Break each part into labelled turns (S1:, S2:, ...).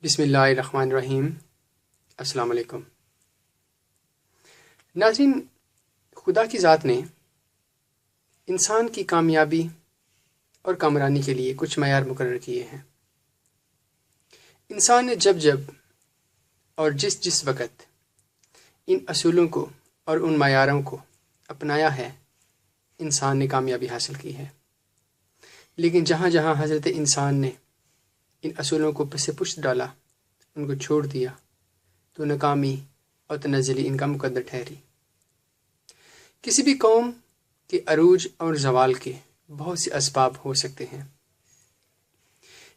S1: بسم اللہ الرحمن الرحیم۔ السلام علیکم ناظرین، خدا کی ذات نے انسان کی کامیابی اور کامرانی کے لیے کچھ معیار مقرر کیے ہیں۔ انسان نے جب اور جس وقت ان اصولوں کو اور ان معیاروں کو اپنایا ہے، انسان نے کامیابی حاصل کی ہے۔ لیکن جہاں جہاں حضرت انسان نے ان اصولوں کو پس پشت ڈالا، ان کو چھوڑ دیا، تو ناکامی اور تنزلی ان کا مقدر ٹھہری۔ کسی بھی قوم کے عروج اور زوال کے بہت سے اسباب ہو سکتے ہیں،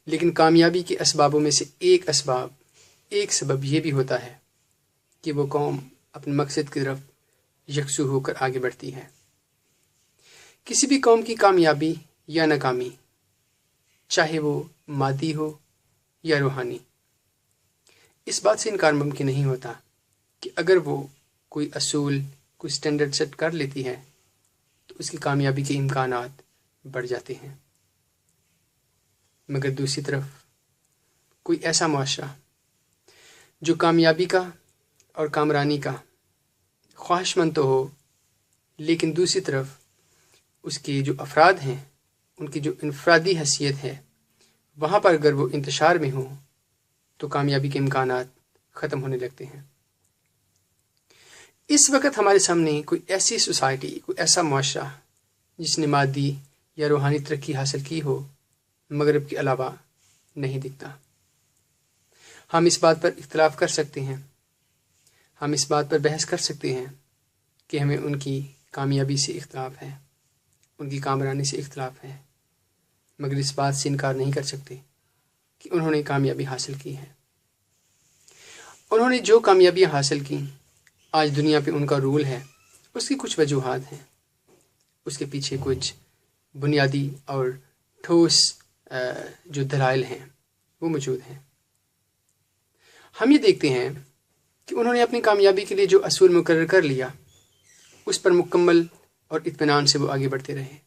S1: لیکن کامیابی کے اسبابوں میں سے ایک سبب یہ بھی ہوتا ہے کہ وہ قوم اپنے مقصد کی طرف یکسو ہو کر آگے بڑھتی ہے۔ کسی بھی قوم کی کامیابی یا ناکامی، چاہے وہ مادی ہو یا روحانی، اس بات سے انکار ممکن نہیں ہوتا کہ اگر وہ کوئی اصول، کوئی سٹینڈرڈ سیٹ کر لیتی ہے تو اس کی کامیابی کے امکانات بڑھ جاتے ہیں۔ مگر دوسری طرف کوئی ایسا معاشرہ جو کامیابی کا اور کامرانی کا خواہش مند تو ہو، لیکن دوسری طرف اس کے جو افراد ہیں، ان کی جو انفرادی حیثیت ہے، وہاں پر اگر وہ انتشار میں ہوں تو کامیابی کے امکانات ختم ہونے لگتے ہیں۔ اس وقت ہمارے سامنے کوئی ایسی سوسائٹی، کوئی ایسا معاشرہ جس نے مادی یا روحانی ترقی حاصل کی ہو، مغرب کے علاوہ نہیں دکھتا۔ ہم اس بات پر اختلاف کر سکتے ہیں، ہم اس بات پر بحث کر سکتے ہیں کہ ہمیں ان کی کامیابی سے اختلاف ہے، ان کی کامرانی سے اختلاف ہے، مگر اس بات سے انکار نہیں کر سکتے کہ انہوں نے کامیابی حاصل کی ہے۔ انہوں نے جو کامیابیاں حاصل کی، آج دنیا پہ ان کا رول ہے، اس کی کچھ وجوہات ہیں، اس کے پیچھے کچھ بنیادی اور ٹھوس جو دلائل ہیں وہ موجود ہیں۔ ہم یہ دیکھتے ہیں کہ انہوں نے اپنی کامیابی کے لیے جو اصول مقرر کر لیا، اس پر مکمل اور اطمینان سے وہ آگے بڑھتے رہے۔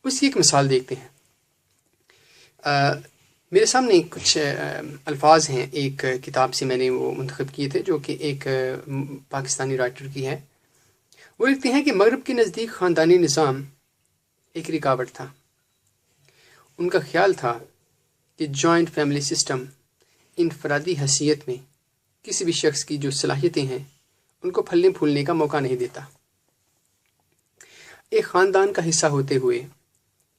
S1: اس کی ایک مثال دیکھتے ہیں۔ میرے سامنے کچھ الفاظ ہیں، ایک کتاب سے میں نے وہ منتخب کیے تھے، جو کہ ایک پاکستانی رائٹر کی ہے۔ وہ لکھتے ہیں کہ مغرب کے نزدیک خاندانی نظام ایک رکاوٹ تھا۔ ان کا خیال تھا کہ جوائنٹ فیملی سسٹم انفرادی حیثیت میں کسی بھی شخص کی جو صلاحیتیں ہیں ان کو پھلنے پھولنے کا موقع نہیں دیتا۔ ایک خاندان کا حصہ ہوتے ہوئے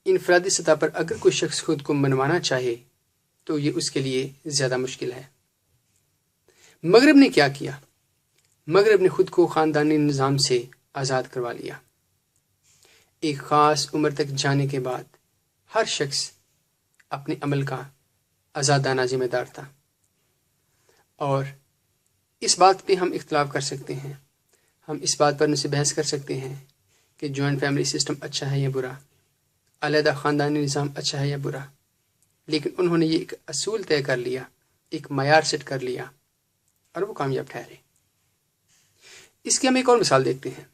S1: انفرادی سطح پر اگر کوئی شخص خود کو منوانا چاہے تو یہ اس کے لیے زیادہ مشکل ہے۔ مغرب نے کیا کیا؟ مغرب نے خود کو خاندانی نظام سے آزاد کروا لیا۔ ایک خاص عمر تک جانے کے بعد ہر شخص اپنے عمل کا آزادانہ ذمہ دار تھا، اور اس بات پہ ہم اختلاف کر سکتے ہیں، ہم اس بات پر ان سے بحث کر سکتے ہیں کہ جوائنٹ فیملی سسٹم اچھا ہے یا برا، علیحدہ خاندانی نظام اچھا ہے یا برا، لیکن انہوں نے یہ ایک اصول طے کر لیا، ایک معیار سیٹ کر لیا، اور وہ کامیاب ٹھہرے۔ اس کی ہم ایک اور مثال دیکھتے ہیں۔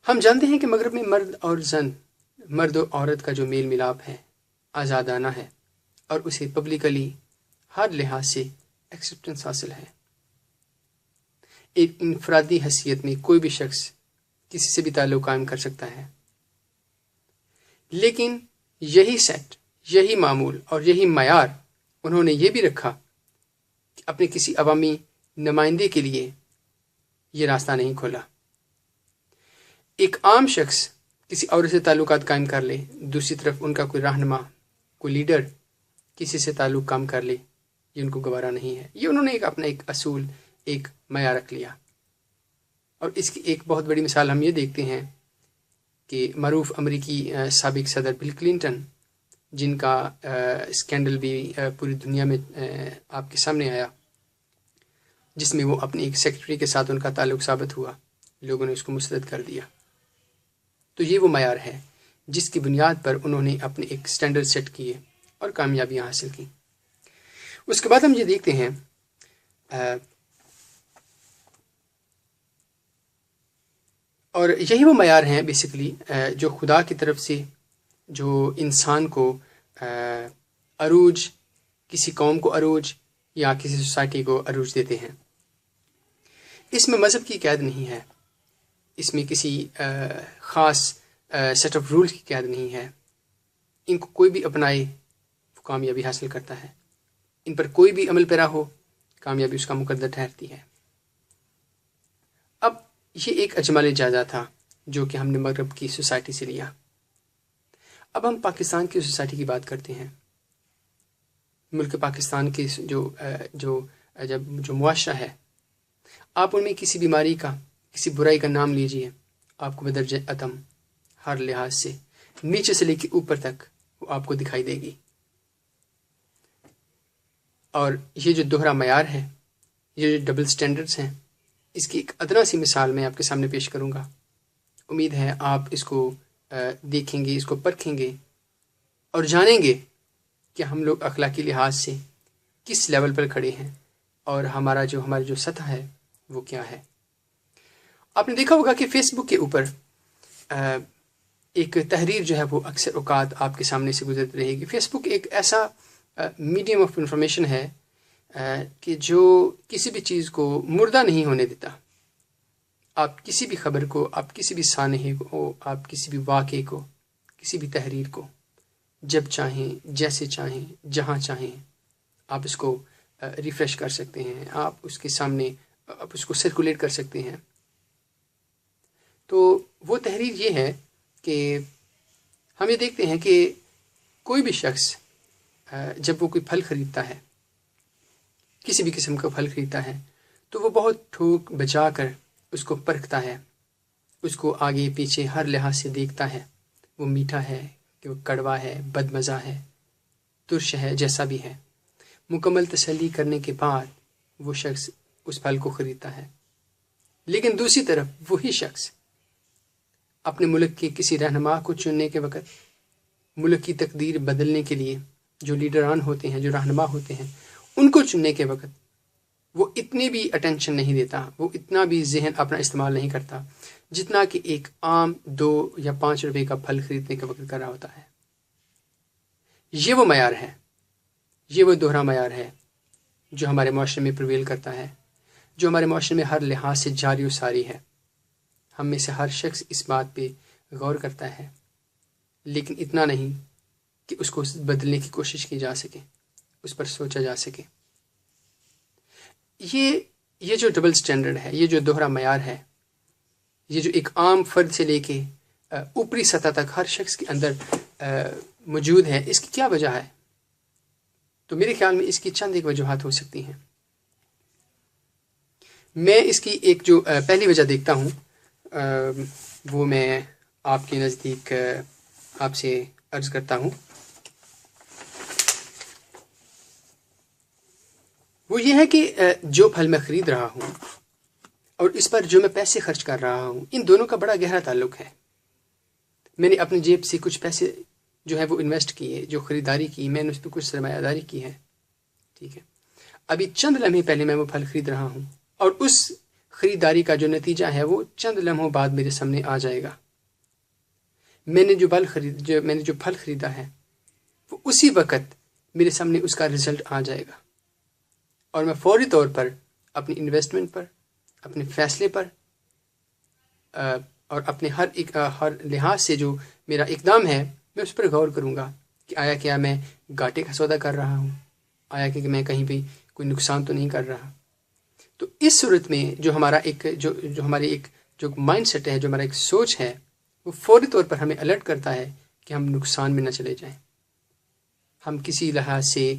S1: ہم جانتے ہیں کہ مغرب میں مرد و عورت کا جو میل ملاپ ہے آزادانہ ہے، اور اسے پبلکلی ہر لحاظ سے ایکسیپٹنس حاصل ہے۔ ایک انفرادی حیثیت میں کوئی بھی شخص کسی سے بھی تعلق قائم کر سکتا ہے، لیکن یہی سیٹ، یہی معمول اور یہی معیار انہوں نے یہ بھی رکھا کہ اپنے کسی عوامی نمائندے کے لیے یہ راستہ نہیں کھولا۔ ایک عام شخص کسی عورت سے تعلقات قائم کر لے، دوسری طرف ان کا کوئی رہنما، کوئی لیڈر کسی سے تعلق قائم کر لے، یہ ان کو گوارا نہیں ہے۔ یہ انہوں نے اپنا ایک اصول، ایک معیار رکھ لیا۔ اور اس کی ایک بہت بڑی مثال ہم یہ دیکھتے ہیں کہ معروف امریکی سابق صدر بل کلنٹن، جن کا اسکینڈل بھی پوری دنیا میں آپ کے سامنے آیا، جس میں وہ اپنی ایک سیکرٹری کے ساتھ ان کا تعلق ثابت ہوا، لوگوں نے اس کو مسترد کر دیا۔ تو یہ وہ معیار ہے جس کی بنیاد پر انہوں نے اپنے ایک سٹینڈرڈ سیٹ کیے اور کامیابیاں حاصل کی۔ اس کے بعد ہم یہ دیکھتے ہیں اور یہی وہ معیار ہیں بیسیکلی جو خدا کی طرف سے جو انسان کو عروج کسی قوم کو عروج یا کسی سوسائٹی کو عروج دیتے ہیں۔ اس میں مذہب کی قید نہیں ہے، اس میں کسی خاص سیٹ آف رولز کی قید نہیں ہے۔ ان کو کوئی بھی اپنائے وہ کامیابی حاصل کرتا ہے، ان پر کوئی بھی عمل پیرا ہو کامیابی اس کا مقدر ٹھہرتی ہے۔ اب یہ ایک اجمالی جائزہ تھا جو کہ ہم نے مغرب کی سوسائٹی سے لیا۔ اب ہم پاکستان کی سوسائٹی کی بات کرتے ہیں۔ ملک پاکستان کی جو معاشرہ ہے، آپ ان میں کسی بیماری کا، کسی برائی کا نام لیجئے، آپ کو بدرجہ عدم ہر لحاظ سے نیچے سے لے کے اوپر تک وہ آپ کو دکھائی دے گی۔ اور یہ جو دوہرا معیار ہے، یہ جو ڈبل سٹینڈرڈز ہیں، اس کی ایک ادنا سی مثال میں آپ کے سامنے پیش کروں گا۔ امید ہے آپ اس کو دیکھیں گے، اس کو پرکھیں گے اور جانیں گے کہ ہم لوگ اخلاقی لحاظ سے کس لیول پر کھڑے ہیں اور ہماری جو سطح ہے وہ کیا ہے۔ آپ نے دیکھا ہوگا کہ فیس بک کے اوپر ایک تحریر جو ہے وہ اکثر اوقات آپ کے سامنے سے گزرتی رہے گی۔ فیس بک ایک ایسا میڈیم آف انفارمیشن ہے کہ جو کسی بھی چیز کو مردہ نہیں ہونے دیتا۔ آپ کسی بھی خبر کو، آپ کسی بھی سانحے کو، آپ کسی بھی واقعے کو، کسی بھی تحریر کو جب چاہیں، جیسے چاہیں، جہاں چاہیں آپ اس کو ریفریش کر سکتے ہیں، آپ اس کے سامنے آپ اس کو سرکولیٹ کر سکتے ہیں۔ تو وہ تحریر یہ ہے کہ ہم یہ دیکھتے ہیں کہ کوئی بھی شخص جب وہ کوئی پھل خریدتا ہے، کسی بھی قسم کا پھل خریدتا ہے، تو وہ بہت ٹھوک بچا کر اس کو پرکھتا ہے، اس کو آگے پیچھے ہر لحاظ سے دیکھتا ہے، وہ میٹھا ہے کہ وہ کڑوا ہے، بد مزہ ہے، ترش ہے، جیسا بھی ہے۔ مکمل تسلی کرنے کے بعد وہ شخص اس پھل کو خریدتا ہے۔ لیکن دوسری طرف وہی شخص اپنے ملک کے کسی رہنما کو چننے کے وقت، ملک کی تقدیر بدلنے کے لیے جو لیڈران ہوتے ہیں، جو رہنما ہوتے ہیں، ان کو چننے کے وقت وہ اتنی بھی اٹینشن نہیں دیتا، وہ اتنا بھی ذہن اپنا استعمال نہیں کرتا جتنا کہ ایک عام 2 یا 5 روپے کا پھل خریدنے کے وقت کر رہا ہوتا ہے۔ یہ وہ معیار ہے، یہ وہ دوہرا معیار ہے جو ہمارے معاشرے میں پرویل کرتا ہے، جو ہمارے معاشرے میں ہر لحاظ سے جاری و ساری ہے۔ ہم میں سے ہر شخص اس بات پہ غور کرتا ہے، لیکن اتنا نہیں کہ اس کو بدلنے کی کوشش کی جا سکے، اس پر سوچا جا سکے۔ یہ جو ڈبل سٹینڈرڈ ہے، یہ جو دوہرا معیار ہے، یہ جو ایک عام فرد سے لے کے اوپری سطح تک ہر شخص کے اندر موجود ہے، اس کی کیا وجہ ہے؟ تو میرے خیال میں اس کی چند ایک وجوہات ہو سکتی ہیں۔ میں اس کی ایک جو پہلی وجہ دیکھتا ہوں وہ میں آپ کے نزدیک آپ سے عرض کرتا ہوں۔ وہ یہ ہے کہ جو پھل میں خرید رہا ہوں اور اس پر جو میں پیسے خرچ کر رہا ہوں، ان دونوں کا بڑا گہرا تعلق ہے۔ میں نے اپنی جیب سے کچھ پیسے جو ہے وہ انویسٹ کیے، جو خریداری کی، میں نے اس پہ کچھ سرمایہ داری کی ہے، ٹھیک ہے۔ ابھی چند لمحے پہلے میں وہ پھل خرید رہا ہوں اور اس خریداری کا جو نتیجہ ہے وہ چند لمحوں بعد میرے سامنے آ جائے گا۔ میں نے جو پھل خریدا ہے وہ اسی وقت میرے سامنے اس کا رزلٹ آ جائے گا، اور میں فوری طور پر اپنی انویسٹمنٹ پر، اپنے فیصلے پر اور اپنے ہر لحاظ سے جو میرا اقدام ہے میں اس پر غور کروں گا کہ آیا کیا میں گھاٹے کا سودا کر رہا ہوں، آیا کہ میں کہیں بھی کوئی نقصان تو نہیں کر رہا۔ تو اس صورت میں جو ہمارا جو مائنڈ سیٹ ہے، جو ہمارا ایک سوچ ہے، وہ فوری طور پر ہمیں الرٹ کرتا ہے کہ ہم نقصان میں نہ چلے جائیں، ہم کسی لحاظ سے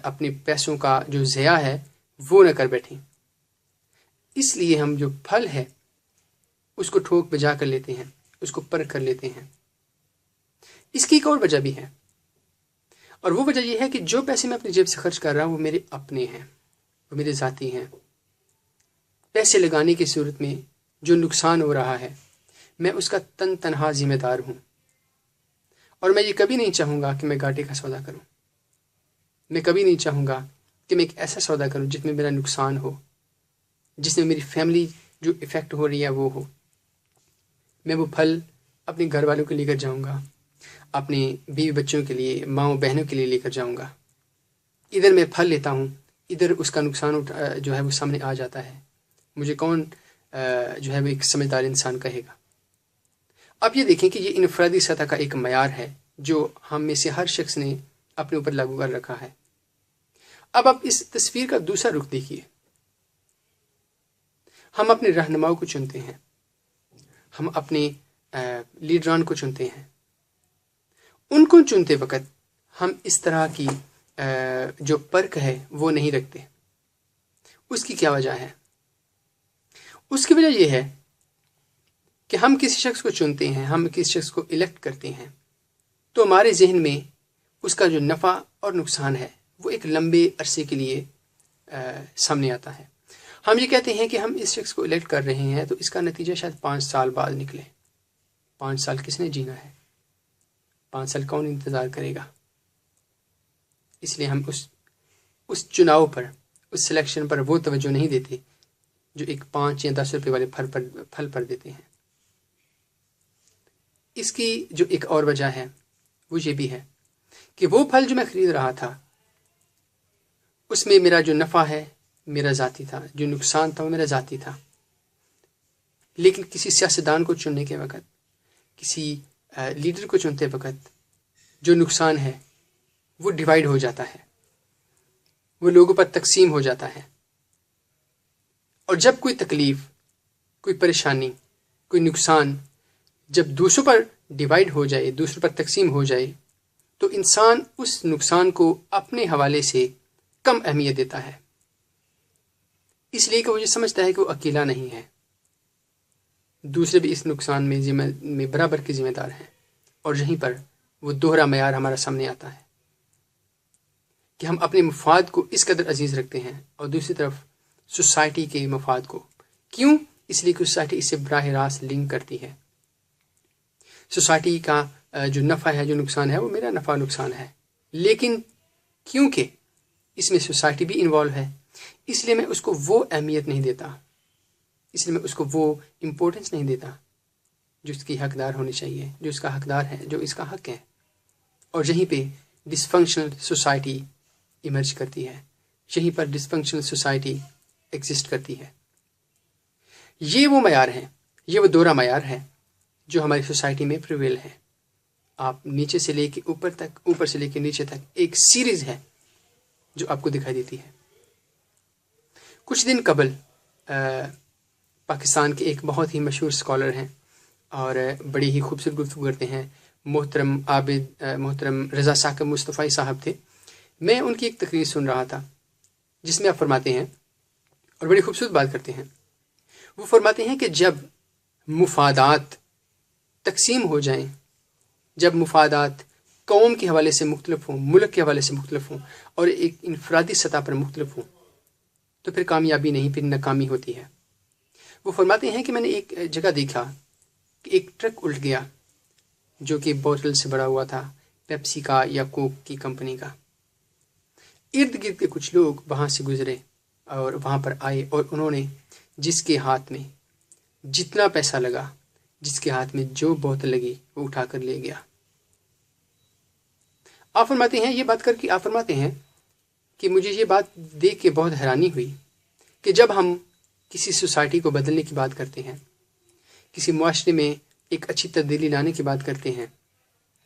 S1: اپنے پیسوں کا جو ضیاع ہے وہ نہ کر بیٹھیں۔ اس لیے ہم جو پھل ہے اس کو ٹھوک بجا کر لیتے ہیں، اس کو پرکھ کر لیتے ہیں۔ اس کی ایک اور وجہ بھی ہے، اور وہ وجہ یہ ہے کہ جو پیسے میں اپنی جیب سے خرچ کر رہا ہوں وہ میرے اپنے ہیں، وہ میرے ذاتی ہیں۔ پیسے لگانے کی صورت میں جو نقصان ہو رہا ہے میں اس کا تنہا ذمہ دار ہوں، اور میں یہ کبھی نہیں چاہوں گا کہ میں گھاٹے کا سودا کروں۔ میں کبھی نہیں چاہوں گا کہ میں ایک ایسا سودا کروں جس میں میرا نقصان ہو، جس میں میری فیملی جو افیکٹ ہو رہی ہے وہ ہو۔ میں وہ پھل اپنے گھر والوں کے لے کر جاؤں گا، اپنے بیوی بچوں کے لیے، ماؤں بہنوں کے لیے لے کر جاؤں گا۔ ادھر میں پھل لیتا ہوں، ادھر اس کا نقصان جو ہے وہ سامنے آ جاتا ہے، مجھے کون جو ہے وہ ایک سمجھدار انسان کہے گا؟ اب یہ دیکھیں کہ یہ انفرادی سطح کا ایک معیار ہے جو ہم میں سے ہر شخص نے اپنے اوپر لاگو کر رکھا ہے۔ اب آپ اس تصویر کا دوسرا رخ دیکھیے۔ ہم اپنے رہنماؤں کو چنتے ہیں، ہم اپنے لیڈران کو چنتے ہیں۔ ان کو چنتے وقت ہم اس طرح کی جو پرکھ ہے وہ نہیں رکھتے۔ اس کی کیا وجہ ہے؟ اس کی وجہ یہ ہے کہ ہم کسی شخص کو چنتے ہیں، ہم کسی شخص کو الیکٹ کرتے ہیں تو ہمارے ذہن میں اس کا جو نفع اور نقصان ہے وہ ایک لمبے عرصے کے لیے سامنے آتا ہے۔ ہم یہ کہتے ہیں کہ ہم اس شخص کو الیکٹ کر رہے ہیں تو اس کا نتیجہ شاید 5 سال بعد نکلے۔ 5 سال کس نے جینا ہے؟ 5 سال کون انتظار کرے گا؟ اس لیے ہم اس چناؤ پر، اس سلیکشن پر وہ توجہ نہیں دیتے جو ایک 5 یا 10 روپے والے پھل پر دیتے ہیں۔ اس کی جو ایک اور وجہ ہے وہ یہ بھی ہے کہ وہ پھل جو میں خرید رہا تھا اس میں میرا جو نفع ہے میرا ذاتی تھا، جو نقصان تھا وہ میرا ذاتی تھا۔ لیکن کسی سیاستدان کو چننے کے وقت، کسی لیڈر کو چنتے وقت جو نقصان ہے وہ ڈیوائیڈ ہو جاتا ہے، وہ لوگوں پر تقسیم ہو جاتا ہے۔ اور جب کوئی تکلیف، کوئی پریشانی، کوئی نقصان جب دوسروں پر ڈیوائیڈ ہو جائے، دوسروں پر تقسیم ہو جائے تو انسان اس نقصان کو اپنے حوالے سے کم اہمیت دیتا ہے، اس لیے کہ وہ یہ سمجھتا ہے کہ وہ اکیلا نہیں ہے، دوسرے بھی اس نقصان میں برابر کے ذمہ دار ہیں۔ اور یہیں پر وہ دوہرا معیار ہمارا سامنے آتا ہے کہ ہم اپنے مفاد کو اس قدر عزیز رکھتے ہیں اور دوسری طرف سوسائٹی کے مفاد کو۔ کیوں؟ اس لیے کہ سوسائٹی اس سے براہ راست لنک کرتی ہے۔ سوسائٹی کا جو نفع ہے، جو نقصان ہے وہ میرا نفع نقصان ہے، لیکن کیونکہ اس میں سوسائٹی بھی انوالو ہے اس لیے میں اس کو وہ اہمیت نہیں دیتا، اس لیے میں اس کو وہ امپورٹنس نہیں دیتا جو اس کی حقدار ہونی چاہیے، جو اس کا حقدار ہے، جو اس کا حق ہے۔ اور یہیں پہ ڈس فنکشنل سوسائٹی ایمرج کرتی ہے، یہیں پر ڈس فنکشنل سوسائٹی ایگزسٹ کرتی ہے۔ یہ وہ معیار ہے، یہ وہ دوہرا معیار ہے جو ہماری سوسائٹی میں پریویل ہے۔ آپ نیچے سے لے کے اوپر تک، اوپر سے لے کے نیچے تک ایک سیریز ہے جو آپ کو دکھائی دیتی ہے۔ کچھ دن قبل پاکستان کے ایک بہت ہی مشہور اسکالر ہیں اور بڑی ہی خوبصورت گفتگو کرتے ہیں، محترم عابد، محترم رضا ثاقب مصطفی صاحب تھے۔ میں ان کی ایک تقریر سن رہا تھا جس میں آپ فرماتے ہیں، اور بڑی خوبصورت بات کرتے ہیں، وہ فرماتے ہیں کہ جب مفادات تقسیم ہو جائیں، جب مفادات قوم کے حوالے سے مختلف ہوں، ملک کے حوالے سے مختلف ہوں اور ایک انفرادی سطح پر مختلف ہوں تو پھر کامیابی نہیں، پھر ناکامی ہوتی ہے۔ وہ فرماتے ہیں کہ میں نے ایک جگہ دیکھا کہ ایک ٹرک الٹ گیا جو کہ بوتل سے بھرا ہوا تھا، پیپسی کا یا کوک کی کمپنی کا۔ ارد گرد کے کچھ لوگ وہاں سے گزرے اور وہاں پر آئے اور انہوں نے جس کے ہاتھ میں جتنا پیسہ لگا، جس کے ہاتھ میں جو بوتل لگی وہ اٹھا کر لے گیا۔ آپ فرماتے ہیں، یہ بات کر کے آپ فرماتے ہیں کہ مجھے یہ بات دیکھ کے بہت حیرانی ہوئی کہ جب ہم کسی سوسائٹی کو بدلنے کی بات کرتے ہیں، کسی معاشرے میں ایک اچھی تبدیلی لانے کی بات کرتے ہیں،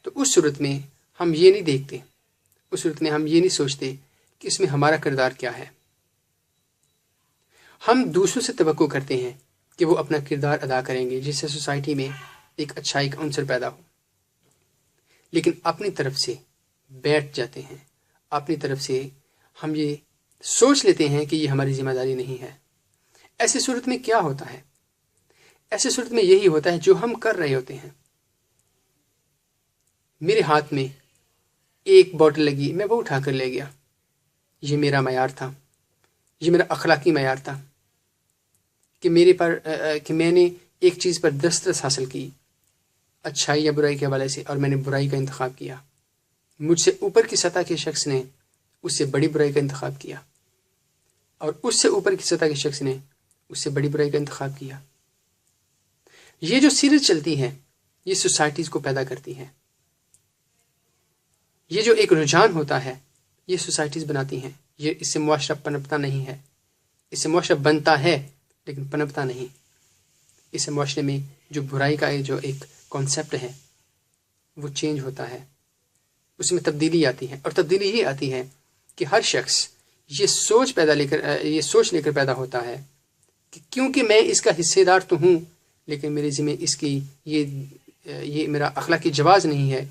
S1: تو اس صورت میں ہم یہ نہیں دیکھتے، اس صورت میں ہم یہ نہیں سوچتے کہ اس میں ہمارا کردار کیا ہے۔ ہم دوسروں سے توقع کرتے ہیں کہ وہ اپنا کردار ادا کریں گے جس سے سوسائٹی میں ایک اچھائی کا عنصر پیدا ہو، لیکن اپنی طرف سے بیٹھ جاتے ہیں، اپنی طرف سے ہم یہ سوچ لیتے ہیں کہ یہ ہماری ذمہ داری نہیں ہے۔ ایسی صورت میں کیا ہوتا ہے؟ ایسی صورت میں یہی ہوتا ہے جو ہم کر رہے ہوتے ہیں۔ میرے ہاتھ میں ایک بوتل لگی، میں وہ اٹھا کر لے گیا، یہ میرا معیار تھا، یہ میرا اخلاقی معیار تھا کہ میں نے ایک چیز پر دسترس حاصل کی، اچھائی یا برائی کے حوالے سے، اور میں نے برائی کا انتخاب کیا۔ مجھ سے اوپر کی سطح کے شخص نے اس سے بڑی برائی کا انتخاب کیا، اور اس سے اوپر کی سطح کے شخص نے اس سے بڑی برائی کا انتخاب کیا۔ یہ جو سیریز چلتی ہے یہ سوسائٹیز کو پیدا کرتی ہے۔ یہ جو ایک رجحان ہوتا ہے یہ سوسائٹیز بناتی ہیں، اس سے معاشرہ پنپتا نہیں ہے، اس سے معاشرہ بنتا ہے لیکن پنپتا نہیں۔ اس سے معاشرے میں جو برائی کا جو ایک کانسیپٹ ہے وہ چینج ہوتا ہے، اس میں تبدیلی آتی ہے، اور تبدیلی یہ آتی ہے کہ ہر شخص یہ سوچ لے کر پیدا ہوتا ہے کہ کیونکہ میں اس کا حصے دار تو ہوں، لیکن میرے ذمہ اس کی یہ میرا اخلاقی جواز نہیں ہے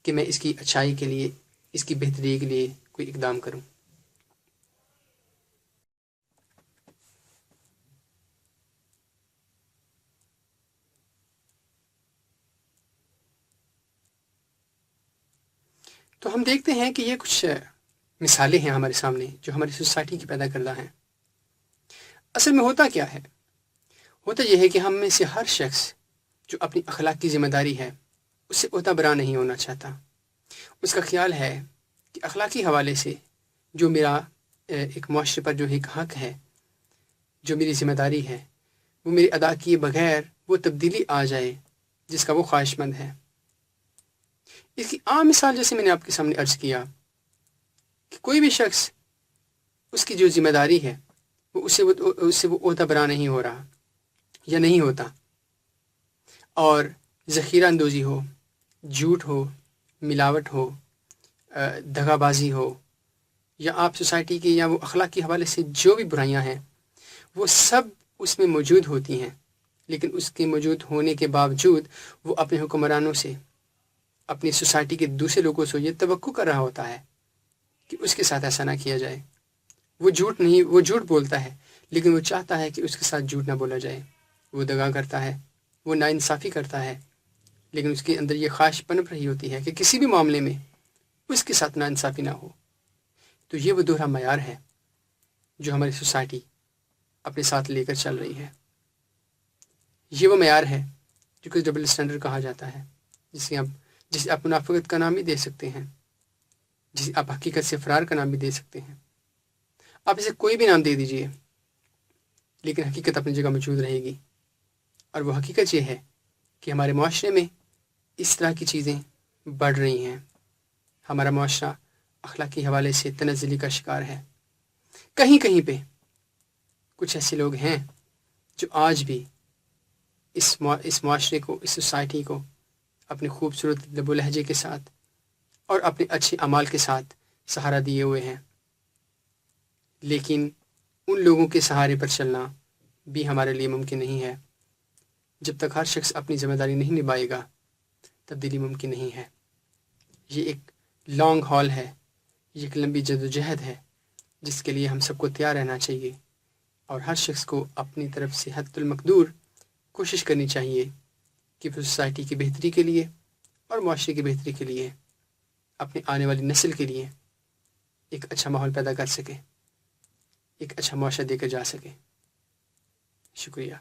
S1: کہ میں اس کی اچھائی کے لیے، اس کی بہتری کے لیے کوئی اقدام کروں۔ تو ہم دیکھتے ہیں کہ یہ کچھ مثالیں ہیں ہمارے سامنے جو ہماری سوسائٹی کی پیدا کردہ ہیں۔ اصل میں ہوتا کیا ہے؟ ہوتا یہ ہے کہ ہم میں سے ہر شخص جو اپنی اخلاق کی ذمہ داری ہے اس سے عہدہ برا نہیں ہونا چاہتا۔ اس کا خیال ہے کہ اخلاقی حوالے سے جو میرا ایک معاشرے پر جو ایک حق ہے، جو میری ذمہ داری ہے، وہ میری ادا کیے بغیر وہ تبدیلی آ جائے جس کا وہ خواہش مند ہے۔ اس کی عام مثال جیسے میں نے آپ کے سامنے عرض کیا کہ کوئی بھی شخص اس کی جو ذمہ داری ہے وہ اس سے وہ عہدہ برا نہیں ہو رہا یا نہیں ہوتا، اور ذخیرہ اندوزی ہو، جھوٹ ہو، ملاوٹ ہو، دغا بازی ہو، یا آپ سوسائٹی کی یا وہ اخلاق کے حوالے سے جو بھی برائیاں ہیں وہ سب اس میں موجود ہوتی ہیں، لیکن اس کے موجود ہونے کے باوجود وہ اپنے حکمرانوں سے، اپنی سوسائٹی کے دوسرے لوگوں سے یہ توقع کر رہا ہوتا ہے کہ اس کے ساتھ ایسا نہ کیا جائے۔ وہ جھوٹ بولتا ہے، لیکن وہ چاہتا ہے کہ اس کے ساتھ جھوٹ نہ بولا جائے۔ وہ دغا کرتا ہے، وہ ناانصافی کرتا ہے، لیکن اس کے اندر یہ خواہش پنپ رہی ہوتی ہے کہ کسی بھی معاملے میں اس کے ساتھ ناانصافی نہ ہو۔ تو یہ وہ دوہرا معیار ہے جو ہماری سوسائٹی اپنے ساتھ لے کر چل رہی ہے۔ یہ وہ معیار ہے جو کہ ڈبل اسٹینڈرڈ کہا جاتا ہے، جسے آپ منافقت کا نام بھی دے سکتے ہیں، جسے آپ حقیقت سے فرار کا نام بھی دے سکتے ہیں۔ آپ اسے کوئی بھی نام دے دیجئے، لیکن حقیقت اپنی جگہ موجود رہے گی، اور وہ حقیقت یہ ہے کہ ہمارے معاشرے میں اس طرح کی چیزیں بڑھ رہی ہیں۔ ہمارا معاشرہ اخلاقی حوالے سے تنزلی کا شکار ہے۔ کہیں کہیں پہ کچھ ایسے لوگ ہیں جو آج بھی اس معاشرے کو، اس سوسائٹی کو اپنے خوبصورت لب و لہجے کے ساتھ اور اپنے اچھے اعمال کے ساتھ سہارا دیے ہوئے ہیں، لیکن ان لوگوں کے سہارے پر چلنا بھی ہمارے لیے ممکن نہیں ہے۔ جب تک ہر شخص اپنی ذمہ داری نہیں نبھائے گا، تبدیلی ممکن نہیں ہے۔ یہ ایک لانگ ہال ہے، یہ ایک لمبی جدوجہد ہے جس کے لیے ہم سب کو تیار رہنا چاہیے، اور ہر شخص کو اپنی طرف سے حد المقدور کوشش کرنی چاہیے کہ وہ سوسائٹی کی بہتری کے لیے اور معاشرے کی بہتری کے لیے، اپنے آنے والی نسل کے لیے ایک اچھا ماحول پیدا کر سکے، ایک اچھا معاشرہ دے کر جا سکے۔ شکریہ۔